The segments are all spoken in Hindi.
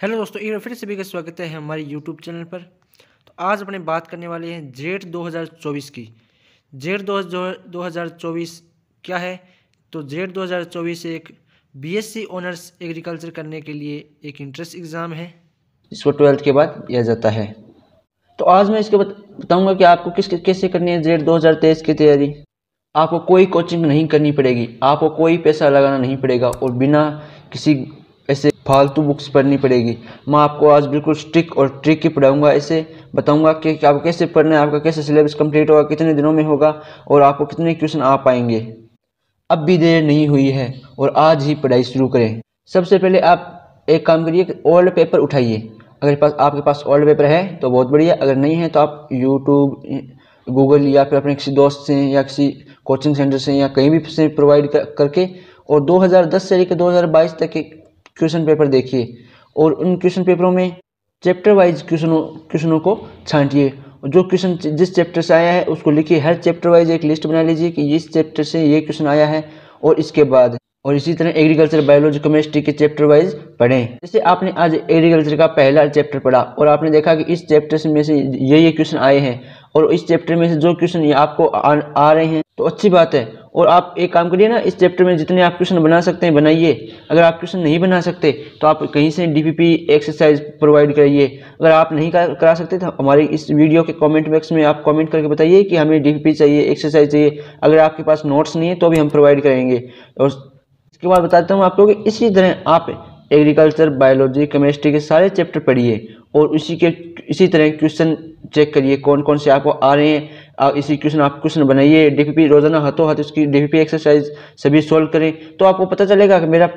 हेलो दोस्तों, एक बार फिर सभी का स्वागत है हमारे यूट्यूब चैनल पर। तो आज अपने बात करने वाले हैं जेट 2024 की। जेट 2024 क्या है? तो जेट 2024 एक बीएससी ऑनर्स एग्रीकल्चर करने के लिए एक इंट्रेंस एग्ज़ाम है। इसको 12th के बाद दिया जाता है। तो आज मैं इसके बताऊंगा कि आपको कैसे करनी है जेट 2023 की तैयारी। आपको कोई कोचिंग नहीं करनी पड़ेगी, आपको कोई पैसा लगाना नहीं पड़ेगा और बिना किसी ऐसे फालतू बुक्स पढ़नी पड़ेगी। मैं आपको आज बिल्कुल स्ट्रिक्ट और ट्रिक की पढ़ाऊंगा, ऐसे बताऊंगा कि आपको कैसे पढ़ना है, आपका कैसे सिलेबस कंप्लीट होगा, कितने दिनों में होगा और आपको कितने क्वेश्चन आ पाएंगे। अब भी देर नहीं हुई है और आज ही पढ़ाई शुरू करें। सबसे पहले आप एक काम करिए, ओल्ड पेपर उठाइए। अगर आपके पास ओल्ड पेपर है तो बहुत बढ़िया, अगर नहीं है तो आप यूट्यूब, गूगल या फिर अपने किसी दोस्त से या किसी कोचिंग सेंटर से या कहीं भी से प्रोवाइड करके और 2010 से लेकर 2022 तक के क्वेश्चन पेपर देखिए और उन क्वेश्चन पेपरों में चैप्टर वाइज क्वेश्चनों को छांटिए। जो क्वेश्चन जिस चैप्टर से आया है उसको लिखिए। हर चैप्टर वाइज एक लिस्ट बना लीजिए कि इस चैप्टर से ये क्वेश्चन आया है और इसके बाद, और इसी तरह एग्रीकल्चर, बायोलॉजी, केमिस्ट्री के चैप्टर वाइज पढ़ें। जैसे आपने आज एग्रीकल्चर का पहला चैप्टर पढ़ा और आपने देखा कि इस चैप्टर में से ये क्वेश्चन आए हैं और इस चैप्टर में से जो क्वेश्चन आपको आ रहे हैं तो अच्छी बात है। और आप एक काम करिए ना, इस चैप्टर में जितने आप क्वेश्चन बना सकते हैं बनाइए। अगर आप क्वेश्चन नहीं बना सकते तो आप कहीं से डीपीपी एक्सरसाइज प्रोवाइड कराइए। अगर आप नहीं करा सकते तो हमारे इस वीडियो के कमेंट बॉक्स में आप कमेंट करके बताइए कि हमें डीपीपी चाहिए, एक्सरसाइज चाहिए। अगर आपके पास नोट्स नहीं है तो भी हम प्रोवाइड करेंगे। और इसके बाद बताता हूँ आप लोग, इसी तरह आप एग्रीकल्चर, बायोलॉजी, केमिस्ट्री के सारे चैप्टर पढ़िए और इसी तरह क्वेश्चन चेक करिए कौन कौन से आपको आ रहे हैं। इसी क्वेश्चन बनाइए, डीपीपी रोजाना हाथों हाथ उसकी डीपीपी एक्सरसाइज सभी सोल्व करें तो आपको पता चलेगा कि मेरा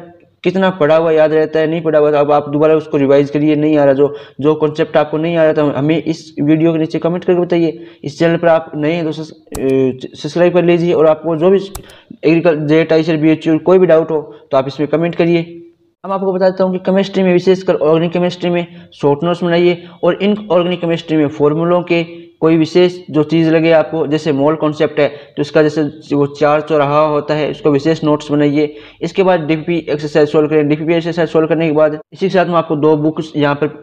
कितना पढ़ा हुआ याद रहता है, नहीं पढ़ा हुआ। अब आप दोबारा उसको रिवाइज करिए। नहीं आ रहा जो कॉन्सेप्ट आपको नहीं आ रहा था हमें इस वीडियो के नीचे कमेंट करके बताइए। इस चैनल पर आप नए हैं तो सब्सक्राइब कर लीजिए और आपको जो भी एग्रीकल्चर, जेट, आईसीआर, बीएचयू कोई भी डाउट हो तो आप इसमें कमेंट करिए। अब आपको बताता हूँ कि केमिस्ट्री में, विशेषकर ऑर्गेनिक केमिस्ट्री में शॉर्ट नोट्स बनाइए और इन ऑर्गेनिक केमिस्ट्री में फॉर्मूलों के कोई विशेष जो चीज़ लगे आपको, जैसे मोल कॉन्सेप्ट है तो इसका जैसे वो चार चौराहा होता है उसको विशेष नोट्स बनाइए। इसके बाद डीपीपी एक्सरसाइज सोल्व करें। डीपीपी एक्सरसाइज सोल्व करने के बाद इसी के साथ मैं आपको दो बुक्स यहाँ पर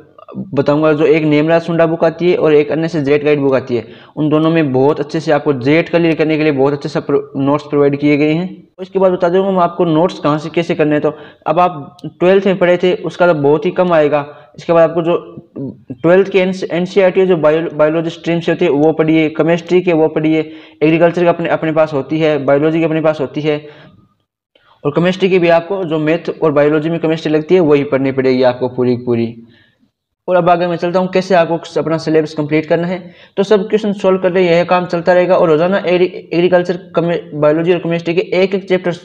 बताऊंगा, जो एक नेमराज सुंडा बुक आती है और एक अन्य से जेट गाइड बुक आती है। उन दोनों में बहुत अच्छे से आपको जेट क्लियर करने के लिए बहुत अच्छे से नोट्स प्रोवाइड किए गए हैं। इसके बाद बता दूंगा मैं आपको नोट्स कहाँ से कैसे करने हैं। तो अब आप 12th में पढ़े थे उसका तो बहुत ही कम आएगा। इसके बाद आपको जो 12th की एनसीईआरटी जो बायोलॉजी स्ट्रीम से होती है वो पढ़िए, केमिस्ट्री के वो पढ़िए, एग्रीकल्चर का अपने पास होती है, बायोलॉजी की अपने पास होती है और केमिस्ट्री की भी आपको जो मैथ और बायोलॉजी में केमिस्ट्री लगती है वही पढ़नी पड़ेगी आपको पूरी पूरी। और अब आगे मैं चलता हूँ कैसे आपको अपना सिलेबस कंप्लीट करना है। तो सब क्वेश्चन सोल्व कर ले, यह काम चलता रहेगा और रोजाना एग्रीकल्चर, बायोलॉजी और केमिस्ट्री के एक एक चैप्टर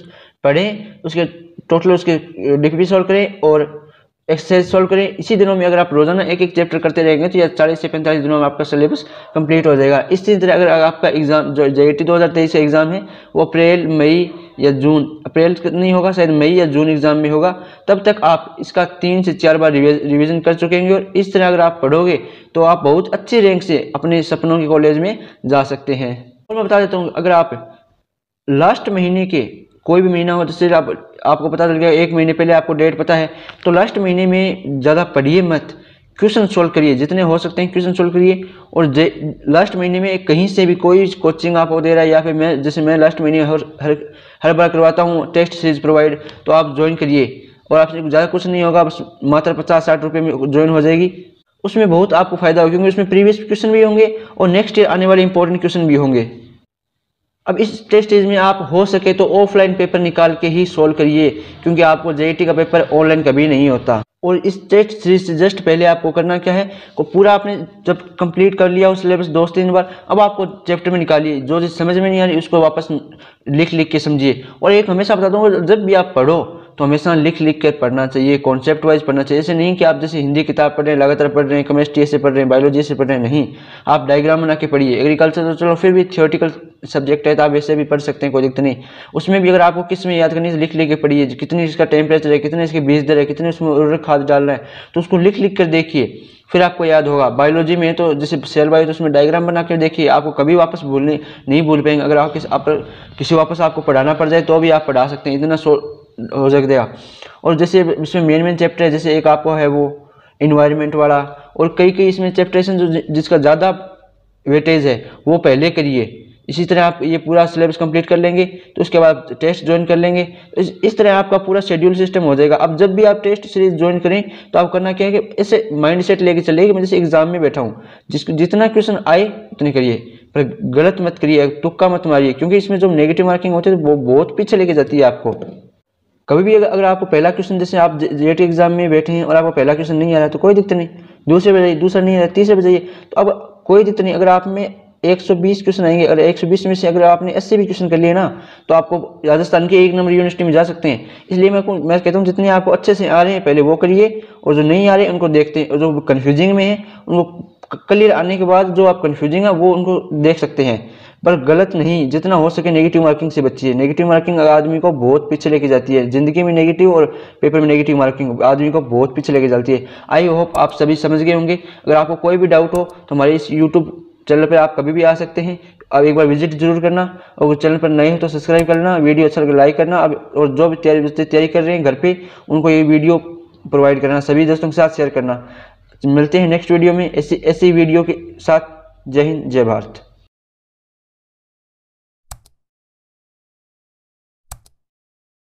पढ़ें, उसके टोटल उसके डीपीपी सोल्व करें और एक्सरसाइज सोल्व करें। इसी दिनों में अगर आप रोजाना एक एक चैप्टर करते रहेंगे तो यह 40 से 45 दिनों में आपका सिलेबस कंप्लीट हो जाएगा। इसी तरह अगर आपका एग्जाम जो जेईटी 2023 का एग्जाम है वो अप्रैल, मई या जून, अप्रैल नहीं होगा शायद मई या जून एग्जाम में होगा, तब तक आप इसका 3 से 4 बार रिवीजन कर चुकेंगे। और इस तरह अगर आप पढ़ोगे तो आप बहुत अच्छी रैंक से अपने सपनों के कॉलेज में जा सकते हैं। और मैं बता देता हूँ, अगर आप लास्ट महीने के कोई भी महीना हो, जैसे आपको पता चल गया 1 महीने पहले आपको डेट पता है, तो लास्ट महीने में ज़्यादा पढ़िए मत, क्वेश्चन सोल्व करिए, जितने हो सकते हैं क्वेश्चन सोल्व करिए। और लास्ट महीने में कहीं से भी कोई कोचिंग आपको दे रहा है या फिर मैं लास्ट महीने हर बार करवाता हूँ टेस्ट सीरीज प्रोवाइड, तो आप ज्वाइन करिए और आपसे ज़्यादा कुछ नहीं होगा, बस मात्र 50-60 रुपये में ज्वाइन हो जाएगी। उसमें बहुत आपको फायदा होगा क्योंकि उसमें प्रीवियस क्वेश्चन भी होंगे और नेक्स्ट ईयर आने वाले इंपॉर्टेंट क्वेश्चन भी होंगे। अब इस टेस्ट सीरीज में आप हो सके तो ऑफलाइन पेपर निकाल के ही सोल्व करिए क्योंकि आपको जेईटी का पेपर ऑनलाइन कभी नहीं होता। और इस टेस्ट सीरीज से जस्ट पहले आपको करना क्या है, को पूरा आपने जब कंप्लीट कर लिया उस सिलेबस 2-3 बार, अब आपको चैप्टर में निकालिए, जो चीज़ समझ में नहीं आ रही उसको वापस लिख के समझिए। और एक हमेशा बता दूंगा, जब भी आप पढ़ो तो हमेशा लिख कर पढ़ना चाहिए, कॉन्सेप्ट वाइज पढ़ना चाहिए। ऐसे नहीं कि आप जैसे हिंदी किताब पढ़ रहे हैं लगातार पढ़ रहे हैं, केमिस्ट्री से पढ़ रहे हैं, बायोलॉजी से पढ़ रहे हैं, नहीं, आप डायग्राम बना के पढ़िए। एग्रीकल्चर तो चलो फिर भी थियोरेटिकल सब्जेक्ट है तो आप ऐसे भी पढ़ सकते हैं, कोई दिक्कत नहीं। उसमें भी अगर आपको किस में याद करनी है लिख के पढ़िए, कितनी इसका टेम्परेचर है, कितने इसके बीज दर है, कितने उसमें उर्वरक खाद डालना है, तो उसको लिख कर देखिए, फिर आपको याद होगा। बायोलॉजी में तो जैसे सेल बायो, तो उसमें डायग्राम बना कर देखिए, आपको कभी वापस नहीं भूल पाएंगे। अगर आप किसी वापस आपको पढ़ाना पड़ जाए तो भी आप पढ़ा सकते हैं, इतना हो सकता है। और जैसे इसमें मेन चैप्टर है, जैसे एक आपको है वो इन्वायरमेंट वाला, और कई कई इसमें चैप्टर्स जो जिसका ज़्यादा वेटेज है वो पहले करिए। इसी तरह आप ये पूरा सिलेबस कंप्लीट कर लेंगे तो उसके बाद टेस्ट ज्वाइन कर लेंगे। इस तरह आपका पूरा शेड्यूल सिस्टम हो जाएगा। अब जब भी आप टेस्ट सीरीज ज्वाइन करें तो आप करना क्या है कि ऐसे माइंड सेट लेके चलिए कि मैं जैसे एग्जाम में बैठा हूँ, जितना क्वेश्चन आए उतने करिए, पर गलत मत करिए, तुक्का मत मारिए, क्योंकि इसमें जो नेगेटिव मार्किंग होती है वो बहुत पीछे लेके जाती है आपको। कभी भी अगर आपको पहला क्वेश्चन, जैसे आप जेट एग्जाम में बैठे हैं और आपको पहला क्वेश्चन नहीं आ रहा है तो कोई दिक्कत नहीं, दूसरे पे जाइए, दूसरा नहीं आ रहा तीसरे पे जाइए, तो अब कोई दिक्कत नहीं। अगर आप में 120 क्वेश्चन आएंगे, अगर 120 में से अगर आपने 80 भी क्वेश्चन कर लिए ना तो आपको राजस्थान की 1 नंबर यूनिवर्सिटी में जा सकते हैं। इसलिए मैं कहता हूँ जितने आपको अच्छे से आ रहे हैं पहले वो करिए, और जो नहीं आ रहे उनको देखते हैं, और जो कन्फ्यूजिंग में है उनको क्लियर आने के बाद जो आप कन्फ्यूजिंग है वो उनको देख सकते हैं, पर गलत नहीं। जितना हो सके नेगेटिव मार्किंग से बचिए। नेगेटिव मार्किंग आदमी को बहुत पीछे लेके जाती है, जिंदगी में नेगेटिव और पेपर में नेगेटिव मार्किंग आदमी को बहुत पीछे लेके जाती है। आई होप आप सभी समझ गए होंगे। अगर आपको कोई भी डाउट हो तो हमारे इस यूट्यूब चैनल पर आप कभी भी आ सकते हैं। अब एक बार विजिट जरूर करना, और चैनल पर नए हो तो सब्सक्राइब करना, वीडियो अच्छा लगे लाइक करना। अब और जो भी तैयारी कर रहे हैं घर पे उनको ये वीडियो प्रोवाइड करना, सभी दोस्तों के साथ शेयर करना। मिलते हैं नेक्स्ट वीडियो में ऐसी वीडियो के साथ। जय हिंद, जय भारत।